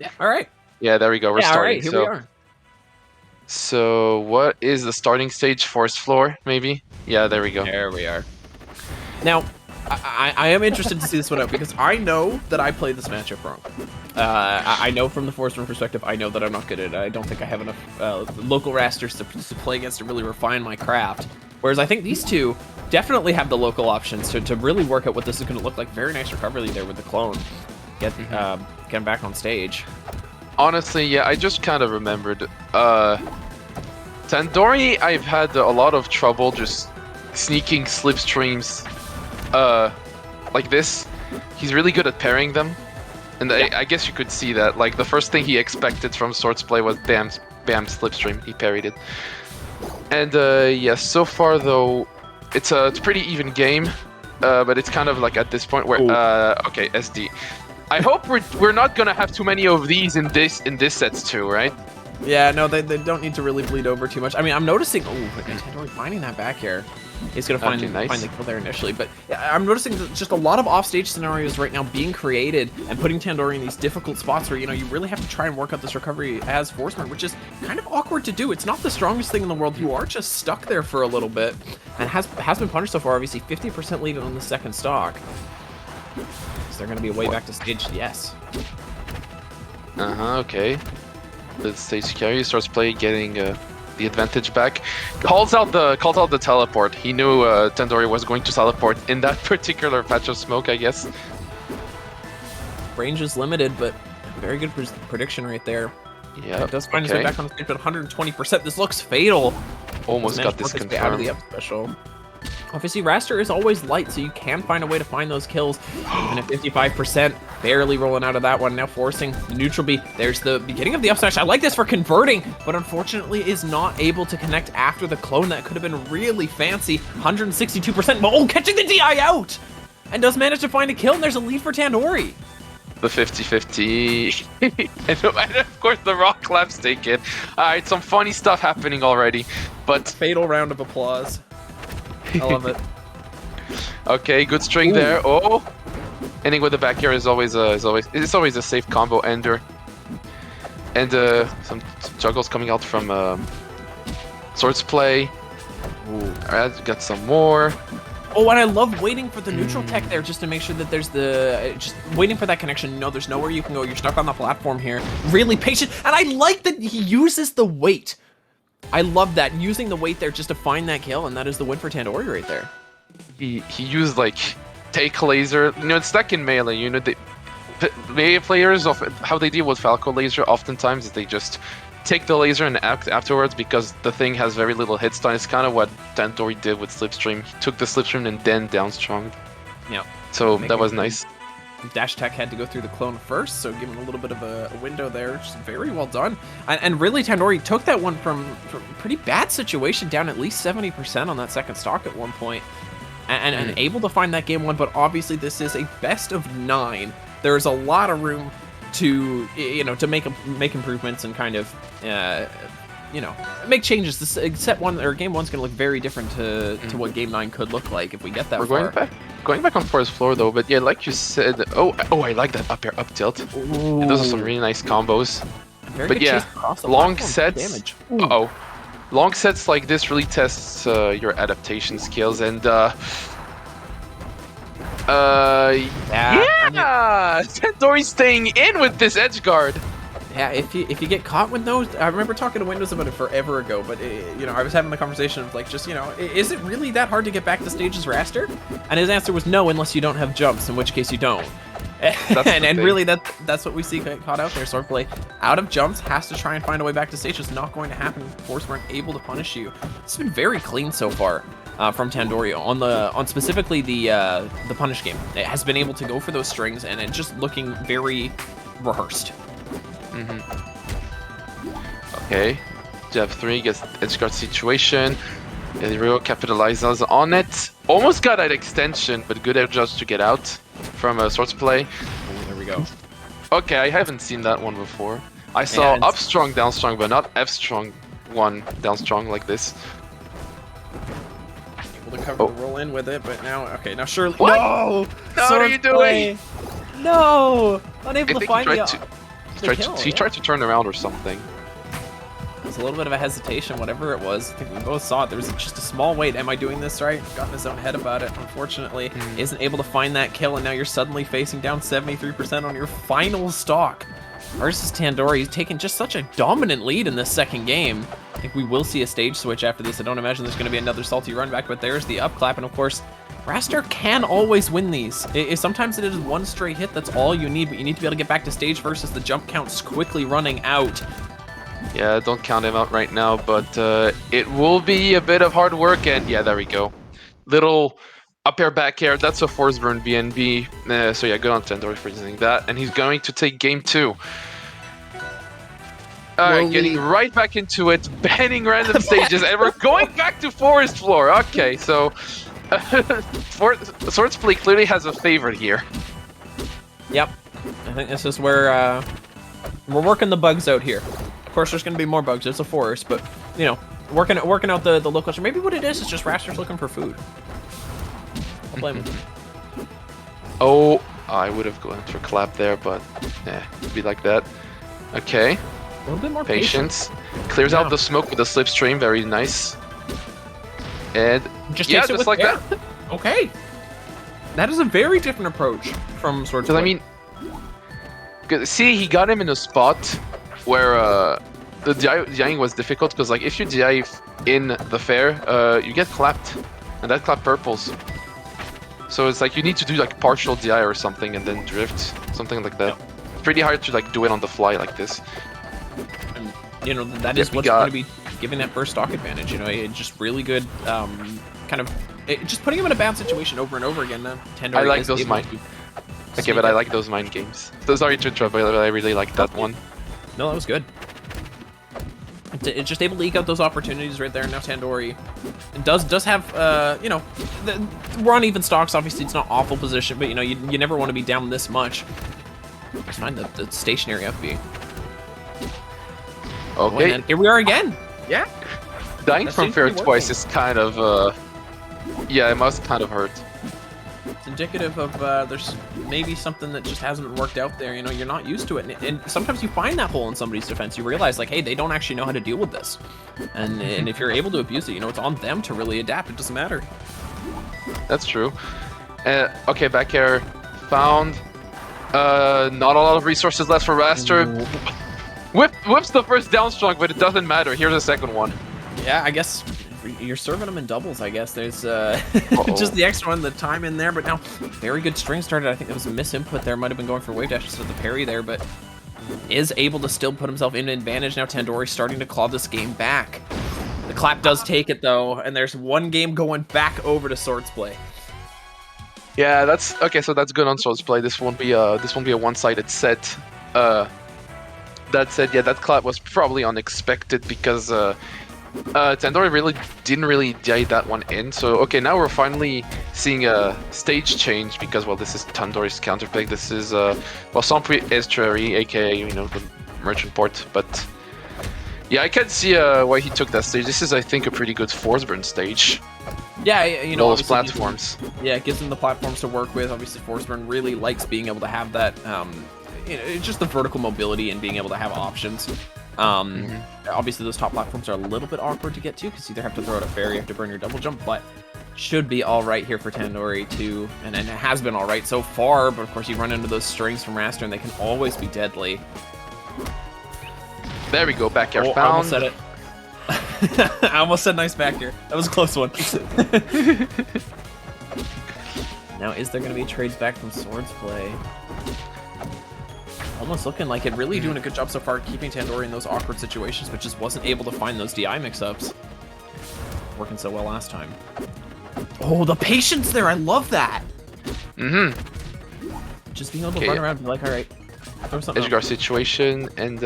Yeah. All right. Yeah, there we go. We're Yeah. All starting. right. Here we are. So what is the starting stage? Forest floor, maybe? Yeah, there we go. There we are. Now, I am interested to see this one out because I know that I played this matchup wrong. I know from the Forsburn perspective, I know that I'm not good at it. I don't think I have enough local Wrastors to play against to really refine my craft. Whereas I think these two definitely have the local options to really work out what this is going to look like. Very nice recovery there with the clone. Get him back on stage. Honestly, yeah, I just kind of remembered. Tandoori, I've had a lot of trouble just sneaking slipstreams like this. He's really good at parrying them. And I guess you could see that. Like, the first thing he expected from swordsplay was bam, slipstream. He parried it. And yeah, so far though, it's a pretty even game. But it's kind of like at this point where okay, SD. I hope we're not gonna have too many of these in this sets too, right? Yeah, no, they don't need to really bleed over too much. I mean, I'm noticing. Oh, Tandoori finding that back here. He's gonna find the kill there initially, but yeah, I'm noticing just a lot of offstage scenarios right now being created and putting Tandoori in these difficult spots where you really have to try and work out this recovery as Forsburn, which is kind of awkward to do. It's not the strongest thing in the world. You are just stuck there for a little bit, and has been punished so far. Obviously, 50% lead on the second stock. Is there gonna be a way back to stage? Yes. Okay. The stage carry starts playing, getting the advantage back. Calls out the teleport. He knew Tandoori was going to teleport in that particular patch of smoke, I guess. Range is limited, but very good prediction right there. Yeah, it does find his way back on the stage, but 120%. This looks fatal. Almost got this confirmed. Out of the up special. Obviously, Wrastor is always light, so you can find a way to find those kills. Even at 55%, barely rolling out of that one. Now forcing the neutral B. There's the beginning of the up smash. I like this for converting, but unfortunately is not able to connect after the clone. That could have been really fancy. 162%. Oh, catching the DI out! And does manage to find a kill, and there's a lead for Tandoori. The 50-50. and of course, the rock claps taken. Alright, some funny stuff happening already, but... Fatal round of applause. I love it. Okay, good string there. Oh, ending with the back air is always a safe combo ender. And some juggles coming out from swordsplay. Alright, got some more. Oh, and I love waiting for the neutral tech there just to make sure that there's just waiting for that connection. No, there's nowhere you can go. You're stuck on the platform here. Really patient, and I like that he uses the weight. I love that, using the weight there just to find that kill, and that is the win for Tandoori right there. He used like take laser. It's like in melee. The melee players how they deal with Falco laser oftentimes is they just take the laser and act afterwards because the thing has very little hit stun. It's kind of what Tandoori did with Slipstream. He took the Slipstream and then down strong. Yeah. So that was nice. Dash Tech had to go through the clone first, so giving a little bit of a window there. Just very well done. And really, Tandoori took that one from a pretty bad situation, down at least 70% on that second stock at one point, and able to find that game one. But obviously, this is a best of 9. There's a lot of room to to make improvements and kind of make changes. This set one or game one's gonna look very different to what game 9 could look like if we get that far. Going back on forest floor though, but yeah, like you said, oh, I like that up air, up tilt. Yeah, those are some really nice combos. But yeah, long sets. Long sets like this really tests your adaptation skills, and yeah, Tandoori staying in with this edge guard. Yeah, if you get caught with those, I remember talking to Windows about it forever ago, but I was having the conversation of like, just is it really that hard to get back to stage as Wrastor? And his answer was no, unless you don't have jumps, in which case you don't. And really that's what we see caught out there. Swordplay out of jumps, has to try and find a way back to stage. It's not going to happen. Forsburn able to punish you. It's been very clean so far from Tandoori on specifically the punish game. It has been able to go for those strings and it just looking very rehearsed. Okay, Jab 3 gets edge guard situation. Rio capitalizes on it. Almost got an extension, but good edge judge to get out from a swordsplay. Oh, there we go. Okay, I haven't seen that one before. I saw up strong, down strong, but not F strong one down strong like this. Able to cover the roll in with it, but now now surely. What? No! What are you doing? No! Unable to find the. the kill. He tried to turn around or something. There's a little bit of a hesitation, whatever it was. I think we both saw it. There was just a small wait. Am I doing this right? Got in his own head about it, unfortunately. Isn't able to find that kill, and now you're suddenly facing down 73% on your final stock. Versus Tandoori, he's taken just such a dominant lead in this second game. I think we will see a stage switch after this. I don't imagine there's going to be another salty run back, but there's the up clap, and of course, Wrastor can always win these. Sometimes it is one straight hit, that's all you need, but you need to be able to get back to stage versus the jump count's quickly running out. Yeah, don't count him out right now, but it will be a bit of hard work, and yeah, there we go. Little up air, back air, that's a Forsburn BNB. So yeah, good on Tandoori for using that, and he's going to take game 2. Alright, getting right back into it, banning random stages, and we're going back to forest floor. Okay, so swordsplay clearly has a favorite here. Yep, I think this is where we're working the bugs out here. Of course, there's going to be more bugs. It's a forest, but you know, working out the local. Maybe what it is just Wrastor's looking for food. I'll blame him. Oh, I would have gone for clap there, but it'd be like that. Okay. A little bit more patience. Clears out the smoke with the slipstream. Very nice. And just like that. Okay. That is a very different approach from Swordsplay. I mean, see, he got him in a spot where the DIing was difficult, because like if you DI in the fair, you get clapped, and that clap purples. So it's like you need to do like partial DI or something and then drift, something like that. It's pretty hard to like do it on the fly like this. And you know, that is what's going to be giving that first stock advantage. You know, it's just really good, just putting him in a bad situation over and over again. Tandoori I like those mind. Okay, but I like those mind games. So sorry to interrupt, but I really like that one. No, that was good. It's just able to eke out those opportunities right there. Now Tandoori does have, you know, we're on even stocks. Obviously, it's not awful position, but you know, you never want to be down this much. Just find the stationary FB. Okay, and here we are again. Yeah, dying from fair twice is kind of, yeah, it must kind of hurt. It's indicative of there's maybe something that just hasn't been worked out there. You know, you're not used to it, and sometimes you find that hole in somebody's defense. You realize, like, hey, they don't actually know how to deal with this, and if you're able to abuse it, you know, it's on them to really adapt. It doesn't matter. That's true. Okay, back air found. Not a lot of resources left for Wrastor. Whips the first down strong, but it doesn't matter. Here's the second one. Yeah, I guess you're serving them in doubles. I guess there's just the extra one, the time in there. But now, very good string started. I think there was a misinput there. Might have been going for wave dash instead of the parry there, but is able to still put himself in advantage. Now Tandoori starting to claw this game back. The clap does take it though, and there's one game going back over to swordsplay. Yeah, that's okay. So that's good on swordsplay. This won't be a one-sided set. That said, yeah, that clap was probably unexpected because Tandoori really didn't DI that one in. So okay, now we're finally seeing a stage change because, well, this is Tandoori's counterpick. This is well, Sampri Estuary, aka, you know, the merchant port. But yeah, I can see why he took that stage. This is, I think, a pretty good Forsburn stage. Yeah, you know, all those platforms. It gives them the platforms to work with. Obviously, Forsburn really likes being able to have that. You know, just the vertical mobility and being able to have options. Obviously, those top platforms are a little bit awkward to get to because you either have to throw out a fair, you have to burn your double jump, but should be all right here for Tandoori too, and it has been all right so far. But of course, you run into those strings from Wrastor, and they can always be deadly. There we go, back air found. I almost said it. I almost said nice back here. That was a close one. Now, is there going to be trades back from Swordsplay? Almost looking like it. Really doing a good job so far keeping Tandoori in those awkward situations, but just wasn't able to find those DI mix-ups. Working so well last time. Oh, the patience there! I love that! Just being able to run around and be like, alright, throw something Edgeguard situation, and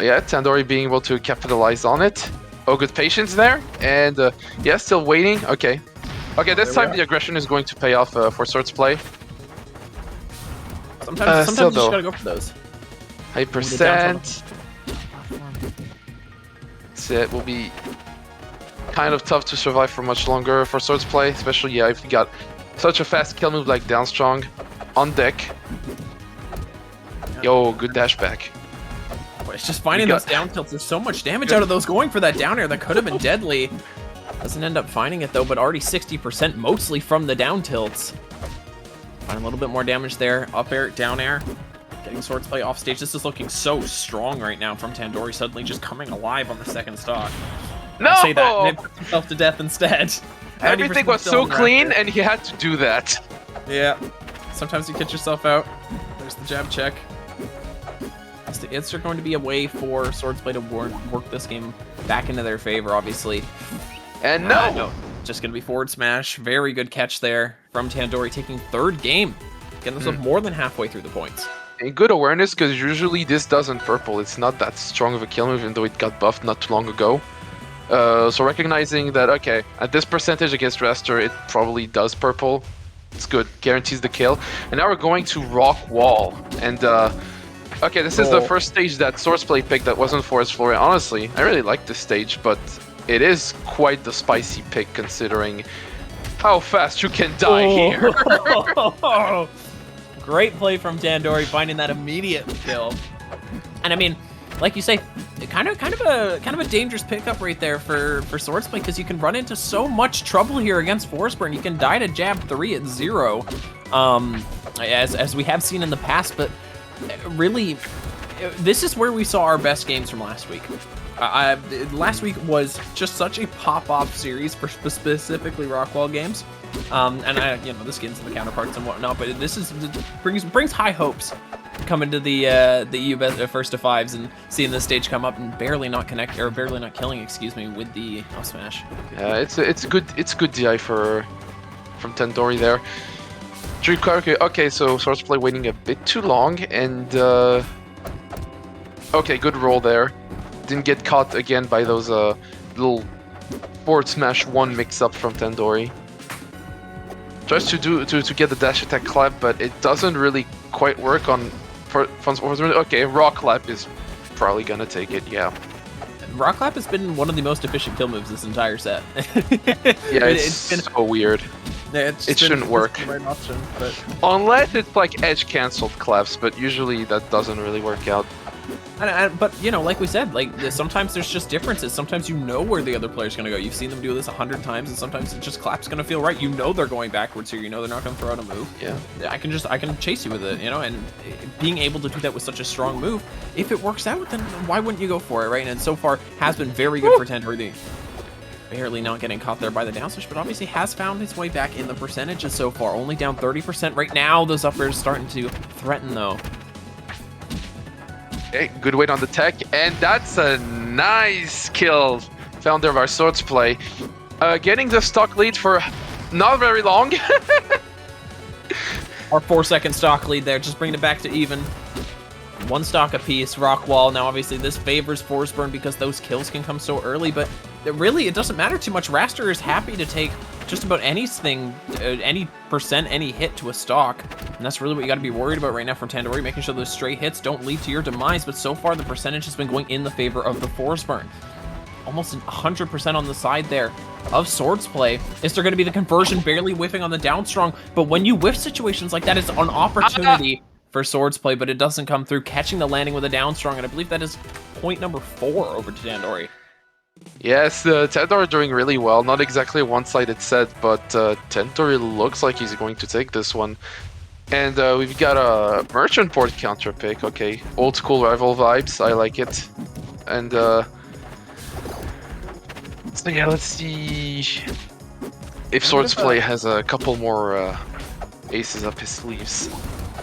yeah, Tandoori being able to capitalize on it. Oh, good patience there, and yeah, still waiting. Okay, this time the aggression is going to pay off for Swordsplay. Sometimes you just gotta go for those. 8%. So it will be kind of tough to survive for much longer for Swordsplay, especially if you got such a fast kill move like down strong on deck. Yo, good dash back. But it's just finding those down tilts. There's so much damage out of those going for that down air that could have been deadly. Doesn't end up finding it though, but already 60% mostly from the down tilts. Find a little bit more damage there. Up air, down air. Getting swordsplay off stage. This is looking so strong right now from Tandoori, suddenly just coming alive on the second stock. No! I say that, and it puts himself to death instead. Everything was so clean, and he had to do that. Yeah. Sometimes you catch yourself out. There's the jab check. It's going to be a way for swordsplay to work this game back into their favor, obviously. And no! Just going to be forward smash. Very good catch there from Tandoori, taking third game. Getting themselves more than halfway through the points. And good awareness, because usually this doesn't purple. It's not that strong of a kill move, even though it got buffed not too long ago. So recognizing that, okay, at this percentage against Wrastor, it probably does purple. It's good. Guarantees the kill. And now we're going to Rock Wall. And, okay, this is the first stage that Swordsplay picked that wasn't Forest Floor. Honestly, I really like this stage, but it is quite the spicy pick considering how fast you can die here. Great play from Tandoori, finding that immediate kill. And I mean, like you say, kind of a dangerous pickup right there for Swordsplay, because you can run into so much trouble here against Forsburn. You can die to jab 3 at 0, as we have seen in the past. But really, this is where we saw our best games from last week. Last week was just such a pop-off series for specifically Rockwall games. And you know, the skins and the counterparts and whatnot, but this is brings high hopes coming to the EU first to fives and seeing this stage come up and barely not killing, excuse me, with the up smash. Yeah, it's good DI from Tandoori there. Okay, so Swordsplay waiting a bit too long, and okay, good roll there. Didn't get caught again by those little forward smash 1 mix-up from Tandoori. Tries to get the dash attack clap, but it doesn't really quite work on Forsburn. Okay, rock clap is probably gonna take it, yeah. Rock clap has been one of the most efficient kill moves this entire set. Yeah, it's been so weird. Yeah, it shouldn't work. The right option, but... Unless it's like edge cancelled claps, but usually that doesn't really work out. But you know, like we said, like sometimes there's just differences. Sometimes you know where the other player's gonna go. You've seen them do this 100 times, and sometimes it just clap's gonna feel right. You know they're going backwards here. You know they're not gonna throw out a move. Yeah. I can chase you with it, you know. And being able to do that with such a strong move, if it works out, then why wouldn't you go for it, right? And so far has been very good for Tandoori. Barely not getting caught there by the down smash, but obviously has found his way back in the percentages so far. Only down 30% right now. Those up airs starting to threaten though. Okay, good weight on the tech, and that's a nice kill. Founder of our swordsplay. Getting the stock lead for not very long. Our 4-second stock lead there, just bringing it back to even. 1 stock apiece, Rockwall. Now, obviously, this favors Forsburn because those kills can come so early, but really, it doesn't matter too much. Wrastor is happy to take just about anything, any percent, any hit to a stock, and that's really what you got to be worried about right now from Tandoori, making sure those straight hits don't lead to your demise, but so far, the percentage has been going in the favor of the Forsburn. Almost 100% on the side there of Swordsplay. Is there going to be the conversion, barely whiffing on the down strong, but when you whiff situations like that, it's an opportunity for Swordsplay, but it doesn't come through, catching the landing with a down strong, and I believe that is point number 4 over to Tandoori. Yes, Tandoori doing really well. Not exactly a one-sided set, but Tandoori looks like he's going to take this one. And we've got a Merchant Port counter pick. Okay, old school rival vibes. I like it. And so yeah, let's see if Swordsplay has a couple more aces up his sleeves.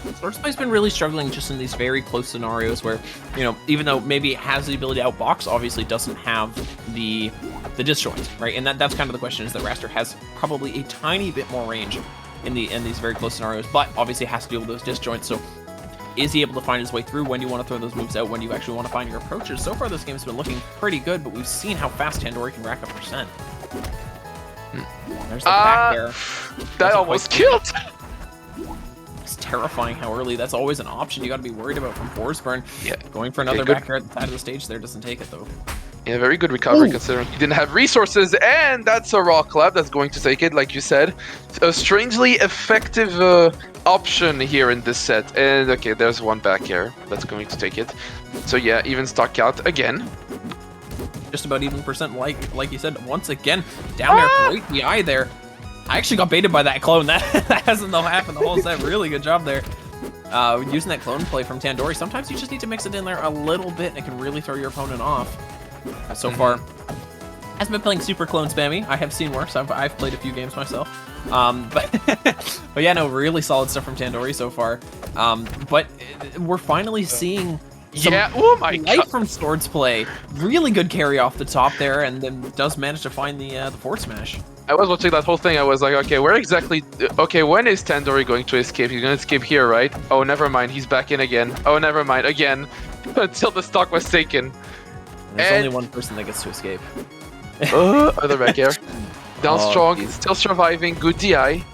Swordsplay's been really struggling just in these very close scenarios where, you know, even though maybe it has the ability to outbox, obviously doesn't have the disjoint, right? And that's kind of the question, is that Wrastor has probably a tiny bit more range in these very close scenarios, but obviously has to deal with those disjoints. So is he able to find his way through when you want to throw those moves out, when you actually want to find your approaches? So far this game's been looking pretty good, but we've seen how fast Tandoori can rack up percent. There's the back there. That almost killed! It's terrifying how early. That's always an option you got to be worried about from Forsburn. Yeah. Going for another back here at the side of the stage there doesn't take it though. Yeah, very good recovery Ooh. considering he didn't have resources, and that's a raw clap that's going to take it, like you said. A strangely effective option here in this set. And okay, there's one back air that's going to take it. So yeah, even stock out again. Just about even percent, like you said, once again, down there, right the eye there. I actually got baited by that clone. That hasn't though happened the whole set. Really good job there. Using that clone play from Tandoori, sometimes you just need to mix it in there a little bit and it can really throw your opponent off. So far, hasn't been playing super clone spammy. I have seen worse. I've played a few games myself. But yeah, no, really solid stuff from Tandoori so far. But we're finally seeing some Oh my life god, from swordsplay. Really good carry off the top there, and then does manage to find the forward smash. I was watching that whole thing. I was like, okay, where exactly? Okay, when is Tandoori going to escape? He's going to escape here, right? Oh, never mind. He's back in again. Oh, never mind. Again. Until the stock was taken. There's only one person that gets to escape. Other back air. Down strong. Geez. Still surviving. Good DI.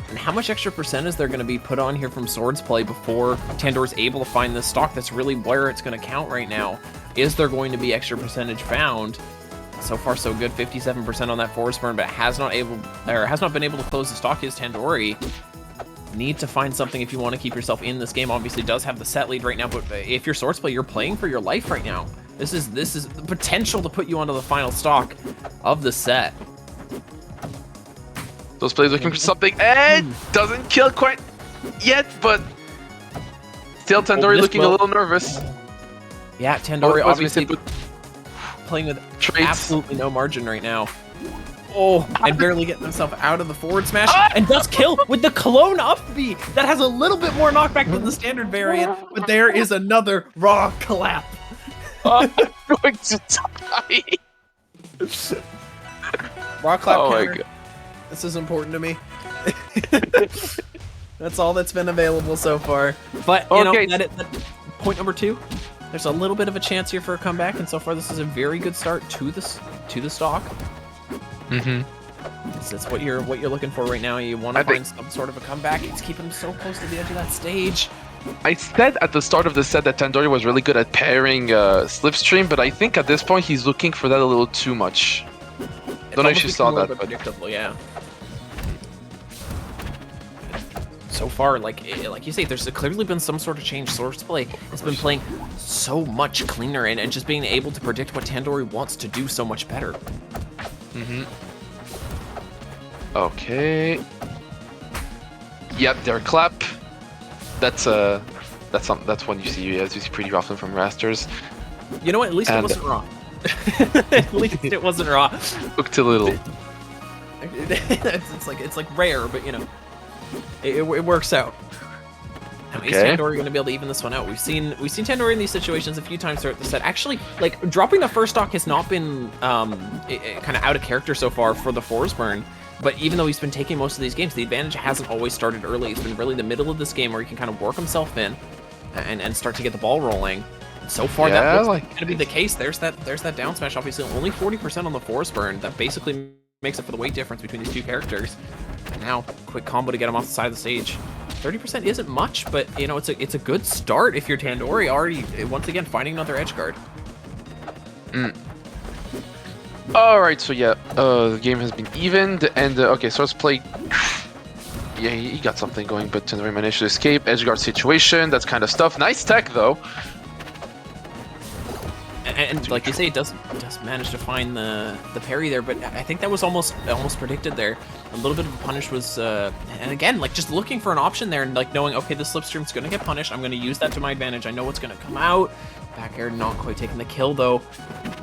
And how much extra percent is there going to be put on here from swordsplay before Tandoori's able to find this stock? That's really where it's going to count right now. Is there going to be extra percentage found? So far, so good. 57% on that Forsburn, but has not been able to close the stock. Is Tandoori. Need to find something if you want to keep yourself in this game. Obviously, does have the set lead right now, but if you're swordsplay, you're playing for your life right now. This is the potential to put you onto the final stock of the set. Those players looking for something, and doesn't kill quite yet, but still Tandoori looking a little nervous. Yeah, Tandoori obviously but playing with traits. absolutely no margin right now. Oh, and barely getting himself out of the forward smash, and does kill with the clone up B. That has a little bit more knockback than the standard variant, but there is another raw clap. I'm going to die. Raw clap Oh my counter. god. This is important to me. That's all that's been available so far. But, you know, that point number 2, there's a little bit of a chance here for a comeback, and so far this is a very good start to the stock. That's what you're looking for right now. You want to find some sort of a comeback. It's keeping him so close to the edge of that stage. I said at the start of the set that Tandoori was really good at pairing Slipstream, but I think at this point he's looking for that a little too much. Don't know if you saw that, but predictable, yeah. So far, like you say, there's clearly been some sort of change. Swordsplay has been playing so much cleaner and just being able to predict what Tandoori wants to do so much better. Okay. Yep, their clap. That's one you see pretty often from Rasters. You know what? At least it wasn't raw. At least it wasn't raw. Looked a little. it's like rare, but you know, it works out. Now, is Tandoori going to be able to even this one out? We've seen Tandoori in these situations a few times throughout the set. Actually, like dropping the first stock has not been kind of out of character so far for the Forsburn. But even though he's been taking most of these games, the advantage hasn't always started early. It's been really the middle of this game where he can kind of work himself in and start to get the ball rolling. And so far, that looks like going to be the case. There's that down smash. Obviously, only 40% on the Forsburn. That basically makes up for the weight difference between these two characters. And now, quick combo to get him off the side of the stage. 30% isn't much, but you know it's a good start if you're Tandoori already. Once again, finding another edge guard. Alright, so yeah, the game has been evened, and okay, swordsplay. Yeah, he got something going, but Tandoori managed to escape. Edgeguard situation, that's kind of stuff. Nice tech, though. And like you say, it does manage to find the parry there, but I think that was almost predicted there. A little bit of a punish was, and again, like just looking for an option there and like knowing, okay, the slipstream's going to get punished. I'm going to use that to my advantage. I know what's going to come out. Back air not quite taking the kill though.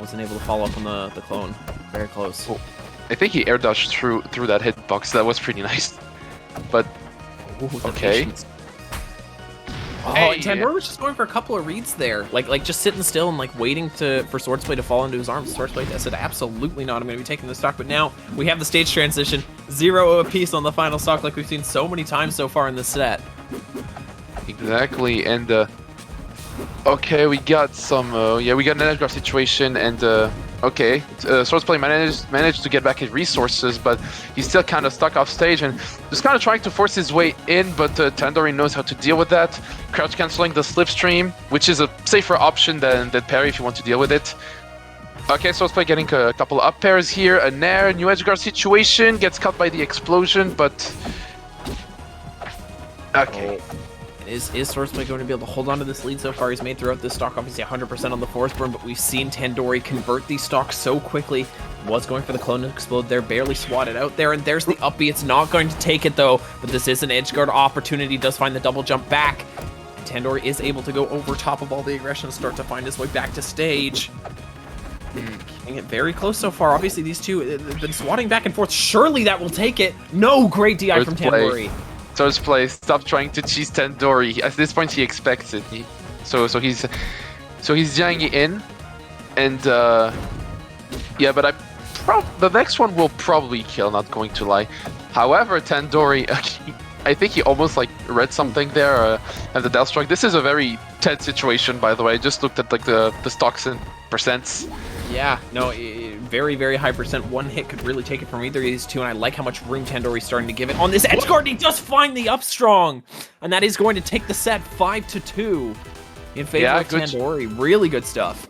Wasn't able to follow up on the clone. Very close. Oh, I think he air dodged through that hitbox. That was pretty nice. But okay. Oh, hey, Tandoori was just going for a couple of reads there, like just sitting still and like waiting for Swordsplay to fall into his arms. Swordsplay said, absolutely not. I'm going to be taking the stock. But now we have the stage transition, 0 apiece on the final stock, like we've seen so many times so far in this set. Exactly, and okay, we got some we got an edge guard situation, and okay, Swordsplay managed to get back his resources, but he's still kind of stuck off stage and just kind of trying to force his way in, but Tandoori knows how to deal with that. Crouch canceling the slipstream, which is a safer option than parry if you want to deal with it. Okay, swordsplay getting a couple of up pairs here. A Nair, new edgeguard situation, gets cut by the explosion, but... Okay. Oh. Is Swordsplay going to be able to hold on to this lead so far? He's made throughout this stock, obviously 100% on the Forsburn, but we've seen Tandoori convert these stocks so quickly. Was going for the clone to explode there, barely swatted out there, and there's the up B. It's not going to take it though, but this is an edgeguard opportunity. Does find the double jump back. And Tandoori is able to go over top of all the aggression and start to find his way back to stage. Getting it very close so far. Obviously, these two have been swatting back and forth. Surely that will take it. No, great DI from Tandoori. Swordsplay, stop trying to cheese Tandoori. At this point, he expects it. So he's jamming it in, and yeah. But the next one will probably kill. Not going to lie. However, Tandoori, I think he almost like read something there at the Death Strike. This is a very tense situation, by the way. I just looked at like the stocks and percents. Yeah, no, very, very high percent. One hit could really take it from either of these two, and I like how much room Tandoori's starting to give it. On this edge guard, he does find the up strong, and that is going to take the set 5-2 in favor of Tandoori. Really good stuff.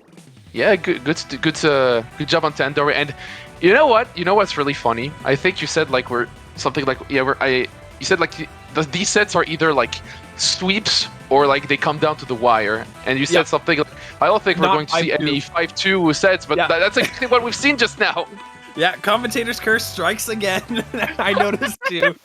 Yeah, good job on Tandoori. And you know what? You know what's really funny? I think you said like you said like these sets are either like sweeps or like they come down to the wire, and you said something like, I don't think we're going to see any 5-2 sets, but that's exactly what we've seen just now. Yeah, commentator's curse strikes again. I noticed too.